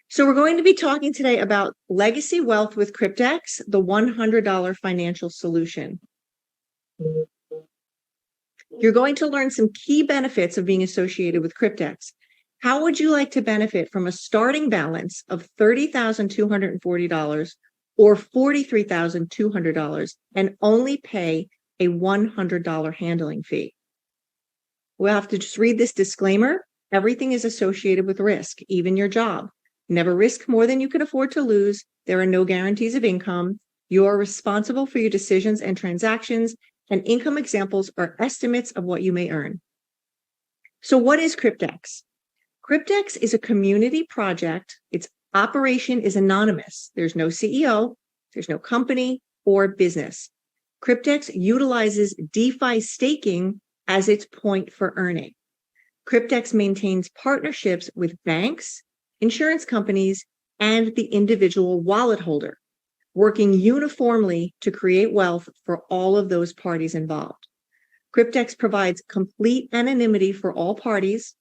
So we're going to be talking today about legacy wealth with CRYPTEX, the $100 financial solution. You're going to learn some key benefits of being associated with CRYPTEX. How would you like to benefit from a starting balance of $30,240 or $43,200 and only pay a $100 handling fee? We'll have to just read this disclaimer. Everything is associated with risk, even your job. Never risk more than you can afford to lose. There are no guarantees of income. You are responsible for your decisions and transactions, and income examples are estimates of what you may earn. So what is CRYPTEX? CRYPTEX is a community project. Its operation is anonymous. There's no CEO, there's no company or business. CRYPTEX utilizes DeFi staking as its point for earning. CRYPTEX maintains partnerships with banks, insurance companies, and the individual wallet holder, working uniformly to create wealth for all of those parties involved. CRYPTEX provides complete anonymity for all parties,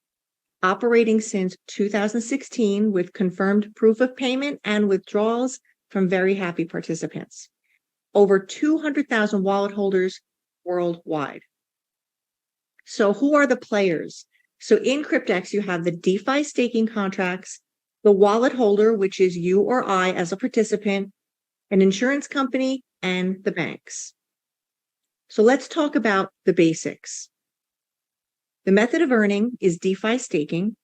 operating since 2016 with confirmed proof of payment and withdrawals from very happy participants. Over 200,000 wallet holders worldwide. So who are the players? So in CRYPTEX, you have the DeFi staking contracts, the wallet holder, which is you or I as a participant, an insurance company, and the banks. So let's talk about the basics. The method of earning is DeFi staking,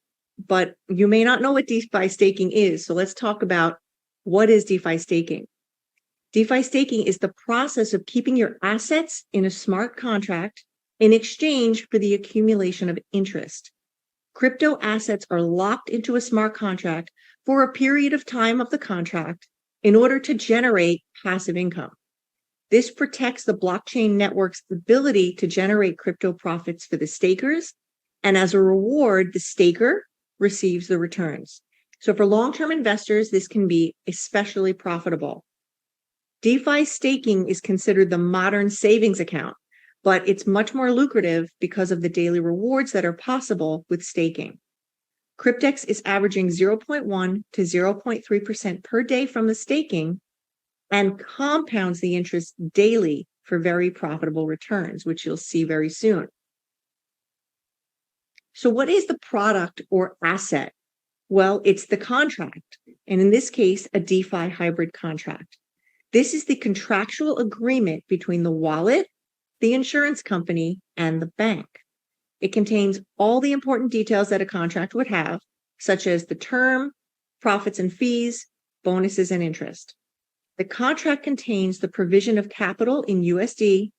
but you may not know what DeFi staking is. So let's talk about what is DeFi staking. DeFi staking is the process of keeping your assets in a smart contract in exchange for the accumulation of interest. Crypto assets are locked into a smart contract for a period of time of the contract in order to generate passive income. This protects the blockchain network's ability to generate crypto profits for the stakers, and as a reward, the staker receives the returns. So for long-term investors, this can be especially profitable. DeFi staking is considered the modern savings account, but it's much more lucrative because of the daily rewards that are possible with staking. CRYPTEX is averaging 0.1 to 0.3% per day from the staking and compounds the interest daily for very profitable returns, which you'll see very soon. So what is the product or asset? Well, it's the contract, and in this case, a DeFi hybrid contract. This is the contractual agreement between the wallet, the insurance company, and the bank. It contains all the important details that a contract would have, such as the term, profits and fees, bonuses, and interest. The contract contains the provision of capital in USD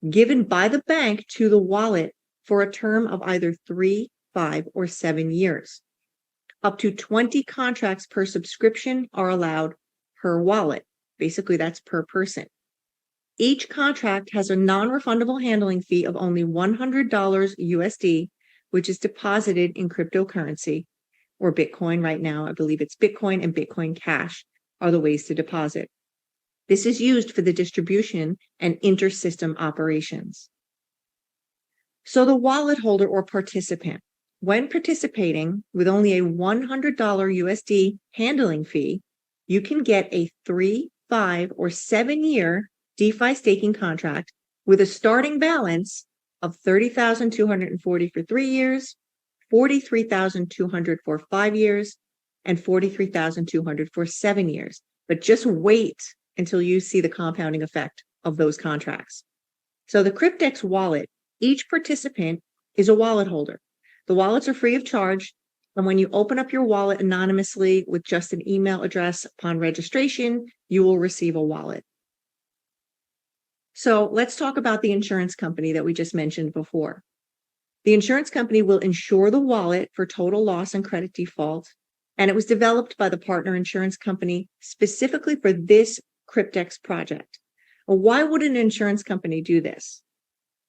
given by the bank to the wallet for a term of either 3, 5, or 7 years. Up to 20 contracts per subscription are allowed per wallet. Basically, that's per person. Each contract has a non-refundable handling fee of only $100 USD, which is deposited in cryptocurrency or Bitcoin right now. I believe it's Bitcoin and Bitcoin Cash are the ways to deposit. This is used for the distribution and inter-system operations. So the wallet holder or participant, when participating with only a $100 USD handling fee, you can get a 3, 5, or 7-year DeFi staking contract with a starting balance of $30,240 for 3 years, $43,200 for 5 years, and $43,200 for 7 years. But just wait until you see the compounding effect of those contracts. So the CRYPTEX wallet, each participant is a wallet holder. The wallets are free of charge, and when you open up your wallet anonymously with just an email address upon registration, you will receive a wallet. So let's talk about the insurance company that we just mentioned before. The insurance company will insure the wallet for total loss and credit default, and it was developed by the partner insurance company specifically for this CRYPTEX project. Well, why would an insurance company do this?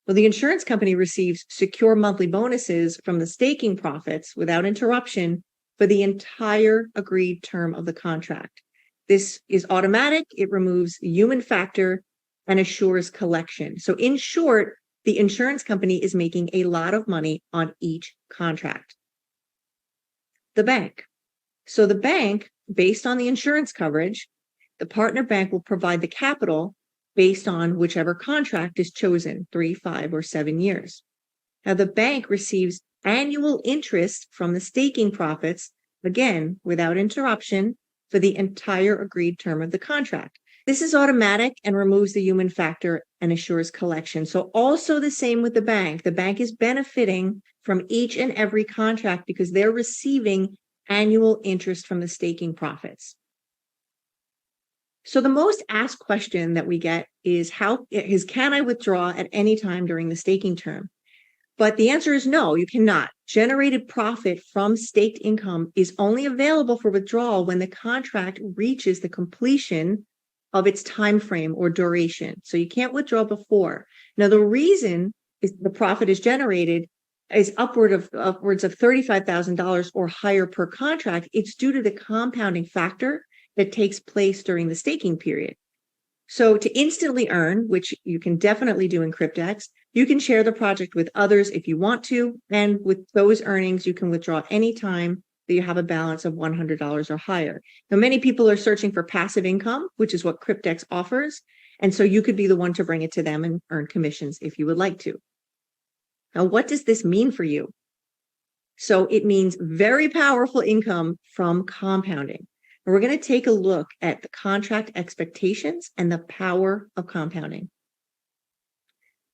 Well, the insurance company receives secure monthly bonuses from the staking profits without interruption for the entire agreed term of the contract. This is automatic. It removes the human factor and assures collection. So in short, the insurance company is making a lot of money on each contract. The bank. So the bank based on the insurance coverage, the partner bank will provide the capital based on whichever contract is chosen, 3, 5, or 7 years. Now, the bank receives annual interest from the staking profits, again, without interruption, for the entire agreed term of the contract. This is automatic and removes the human factor and assures collection. So also the same with the bank. The bank is benefiting from each and every contract because they're receiving annual interest from the staking profits. So the most asked question that we get is can I withdraw at any time during the staking term? But the answer is no, you cannot. Generated profit from staked income is only available for withdrawal when the contract reaches the completion of its time frame or duration. So you can't withdraw before. Now, the reason is the profit is generated is upwards of $35,000 or higher per contract. It's due to the compounding factor that takes place during the staking period. So to instantly earn, which you can definitely do in CRYPTEX, you can share the project with others if you want to, and with those earnings, you can withdraw anytime that you have a balance of $100 or higher. Now, many people are searching for passive income, which is what CRYPTEX offers, and so you could be the one to bring it to them and earn commissions if you would like to. Now, what does this mean for you? So it means very powerful income from compounding. And we're going to take a look at the contract expectations and the power of compounding.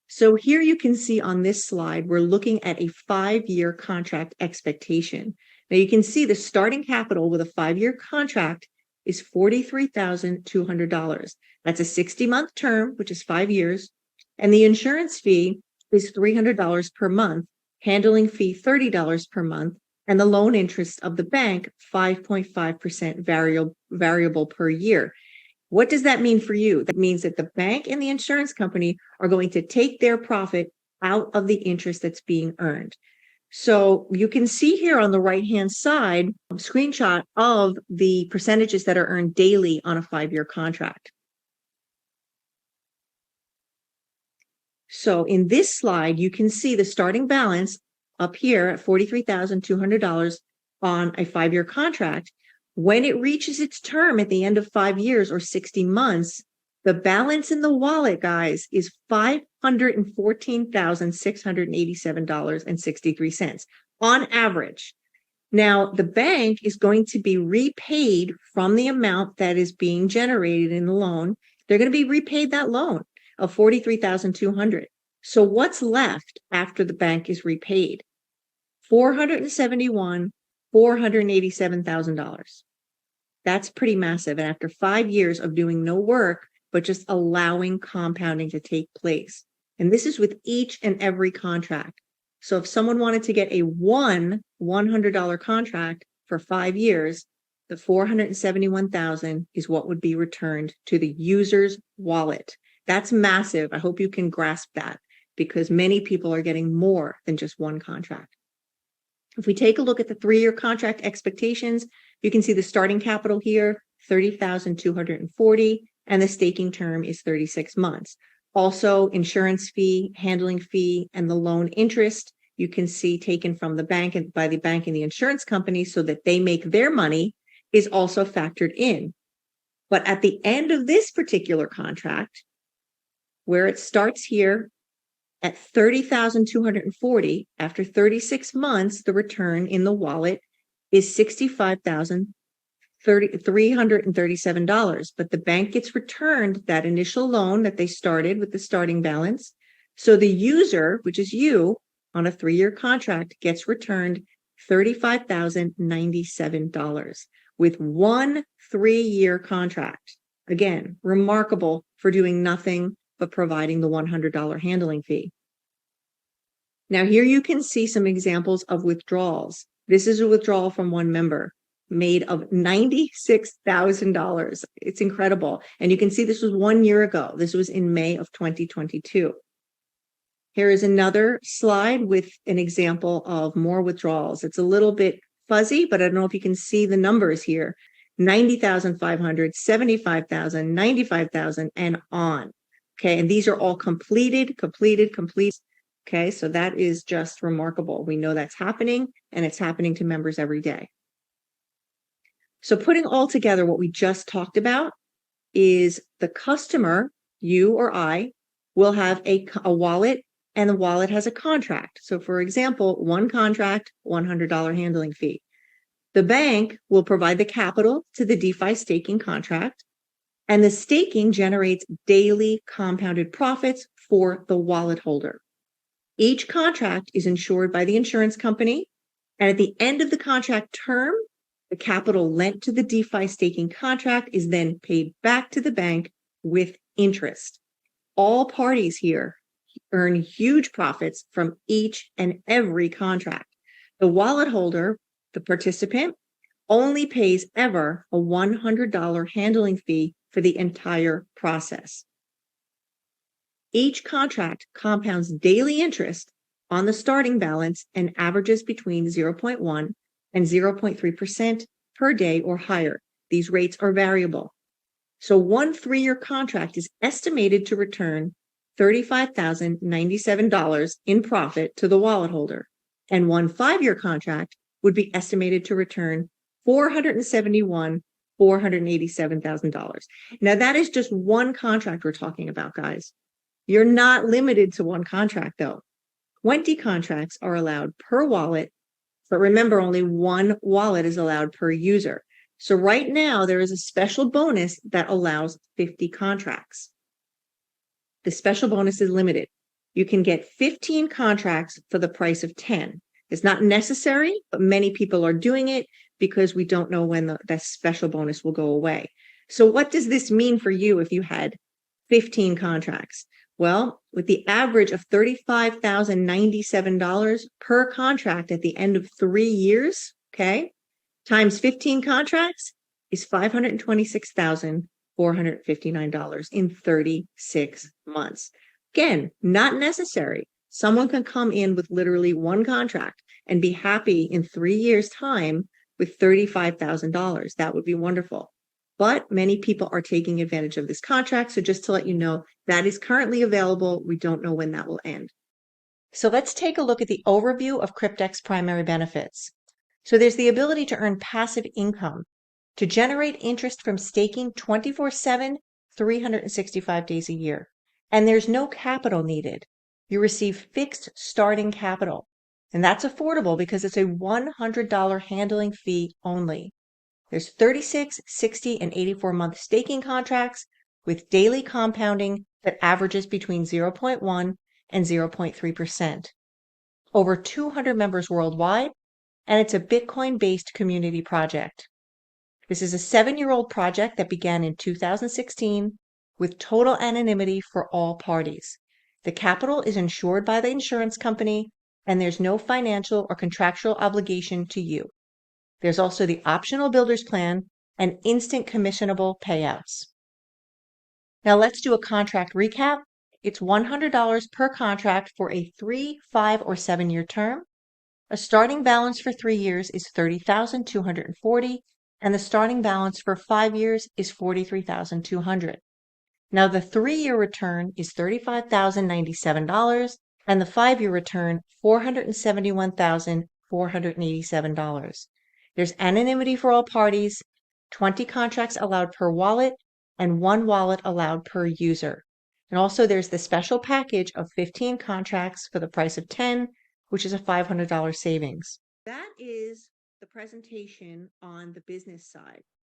So here you can see on this slide, we're looking at a 5-year contract expectation. Now you can see the starting capital with a 5-year contract is $43,200. That's a 60-month term, which is 5 years. And the insurance fee is $300 per month, handling fee $30 per month, and the loan interest of the bank, 5.5% variable per year. What does that mean for you? That means that the bank and the insurance company are going to take their profit out of the interest that's being earned. So you can see here on the right-hand side, a screenshot of the percentages that are earned daily on a 5-year contract. So in this slide, you can see the starting balance up here at $43,200 on a 5-year contract. When it reaches its term at the end of 5 years or 60 months, the balance in the wallet, guys, is $514,687.63 on average. Now, the bank is going to be repaid from the amount that is being generated in the loan. They're going to be repaid that loan of $43,200. So what's left after the bank is repaid? $487,000. That's pretty massive. And after 5 years of doing no work, but just allowing compounding to take place. And this is with each and every contract. So if someone wanted to get a $100 contract for 5 years, the $471,000 is what would be returned to the user's wallet. That's massive. I hope you can grasp that because many people are getting more than just one contract. If we take a look at the 3-year contract expectations, you can see the starting capital here, $30,240, and the staking term is 36 months. Also, insurance fee, handling fee, and the loan interest, you can see taken from the bank and by the bank and the insurance company so that they make their money is also factored in. But at the end of this particular contract, where it starts here at $30,240, after 36 months, the return in the wallet is $65,337. But the bank gets returned that initial loan that they started with the starting balance. So the user, which is you, on a 3-year contract, gets returned $35,097 with one 3-year contract. Again, remarkable for doing nothing but providing the $100 handling fee. Now here you can see some examples of withdrawals. This is a withdrawal from one member made of $96,000. It's incredible. And you can see this was 1 year ago. This was in May of 2022. Here is another slide with an example of more withdrawals. It's a little bit fuzzy, but I don't know if you can see the numbers here. 90,500, 75,000, 95,000, and on. Okay, and these are all completed. Okay, so that is just remarkable. We know that's happening, and it's happening to members every day. So putting all together what we just talked about is the customer, you or I, will have a wallet, and the wallet has a contract. So for example, one contract, $100 handling fee. The bank will provide the capital to the DeFi staking contract, and the staking generates daily compounded profits for the wallet holder. Each contract is insured by the insurance company, and at the end of the contract term, the capital lent to the DeFi staking contract is then paid back to the bank with interest. All parties here earn huge profits from each and every contract. The wallet holder, the participant, only pays ever a $100 handling fee for the entire process. Each contract compounds daily interest on the starting balance and averages between 0.1 and 0.3% per day or higher. These rates are variable. So one 3-year contract is estimated to return $35,097 in profit to the wallet holder, and one 5-year contract would be estimated to return $487,000. Now that is just one contract we're talking about, guys. You're not limited to one contract though. 20 contracts are allowed per wallet, but remember, only one wallet is allowed per user. So right now there is a special bonus that allows 50 contracts. The special bonus is limited. You can get 15 contracts for the price of 10. It's not necessary, but many people are doing it because we don't know when that special bonus will go away. So what does this mean for you if you had 15 contracts? Well, with the average of $35,097 per contract at the end of 3 years, okay, times 15 contracts is $526,459 in 36 months. Again, not necessary. Someone can come in with literally one contract and be happy in 3 years' time with $35,000. That would be wonderful. But many people are taking advantage of this contract. So just to let you know, that is currently available. We don't know when that will end. So let's take a look at the overview of CRYPTEX primary benefits. So there's the ability to earn passive income, to generate interest from staking 24/7, 365 days a year. And there's no capital needed. You receive fixed starting capital. And that's affordable because it's a $100 handling fee only. There's 36, 60, and 84-month staking contracts with daily compounding that averages between 0.1 and 0.3%. Over 200 members worldwide, and it's a Bitcoin-based community project. This is a 7-year-old project that began in 2016 with total anonymity for all parties. The capital is insured by the insurance company, and there's no financial or contractual obligation to you. There's also the optional builder's plan and instant commissionable payouts. Now let's do a contract recap. It's $100 per contract for a 3, 5, or 7-year term. A starting balance for 3 years is $30,240, and the starting balance for 5 years is $43,200. Now the 3-year return is $35,097, and the 5-year return $471,487. There's anonymity for all parties, 20 contracts allowed per wallet, and 1 wallet allowed per user. And also there's the special package of 15 contracts for the price of 10, which is a $500 savings. That is the presentation on the business side.